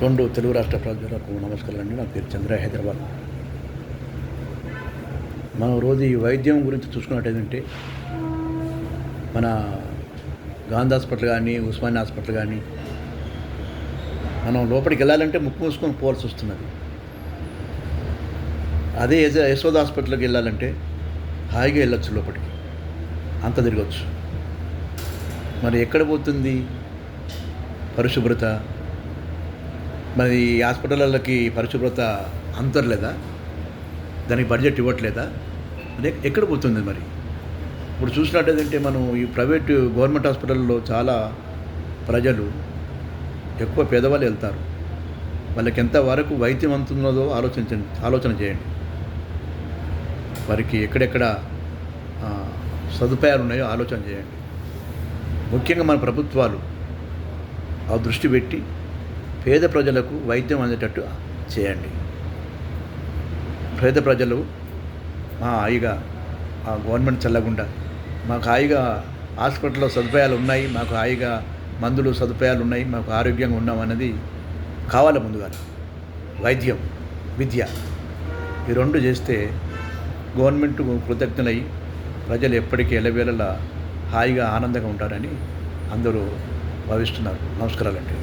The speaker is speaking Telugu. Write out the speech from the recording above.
రెండు తెలుగు రాష్ట్ర ప్రజలకు నమస్కారాలు అండి. నా పేరు చంద్ర, హైదరాబాద్. మనం రోజు ఈ వైద్యం గురించి చూసుకున్నట్టయితే మన గాంధీ హాస్పిటల్ కానీ, ఉస్మానియా హాస్పిటల్ కానీ మనం లోపలికి వెళ్ళాలంటే ముక్కు మూసుకొని పోవాల్సి వస్తున్నది. అదే యశోద హాస్పిటల్కి వెళ్ళాలంటే హాయిగా వెళ్ళొచ్చు, లోపలికి అంత తిరగచ్చు. మరి ఎక్కడ పోతుంది పరిశుభ్రత? మరి హాస్పిటళ్ళకి పరిశుభ్రత అంతర్లేదా? దానికి బడ్జెట్ ఇవ్వట్లేదా? అదే ఎక్కడ పోతుంది మరి? ఇప్పుడు చూసినట్టయితే మనం ఈ ప్రైవేటు గవర్నమెంట్ హాస్పిటల్లో చాలా ప్రజలు ఎక్కువ పేదవాళ్ళు వెళ్తారు. వాళ్ళకి ఎంతవరకు వైద్యం అందుతున్నదో ఆలోచన చేయండి. వారికి ఎక్కడెక్కడ సదుపాయాలు ఉన్నాయో ఆలోచన చేయండి. ముఖ్యంగా మన ప్రభుత్వాలు ఆ దృష్టి పెట్టి పేద ప్రజలకు వైద్యం అందేటట్టు చేయండి. పేద ప్రజలు హాయిగా గవర్నమెంట్ చల్లకుండా మాకు హాయిగా హాస్పిటల్లో సదుపాయాలు ఉన్నాయి, మాకు హాయిగా మందులు సదుపాయాలు ఉన్నాయి, మాకు ఆరోగ్యంగా ఉన్నామన్నది కావాలి. ముందుగా వైద్యం, విద్య ఈ రెండు చేస్తే గవర్నమెంట్ కృతజ్ఞులై ప్రజలు ఎప్పటికీ ఎల్లవేళలా హాయిగా ఆనందంగా ఉంటారని అందరూ భావిస్తున్నారు. నమస్కారాలండి.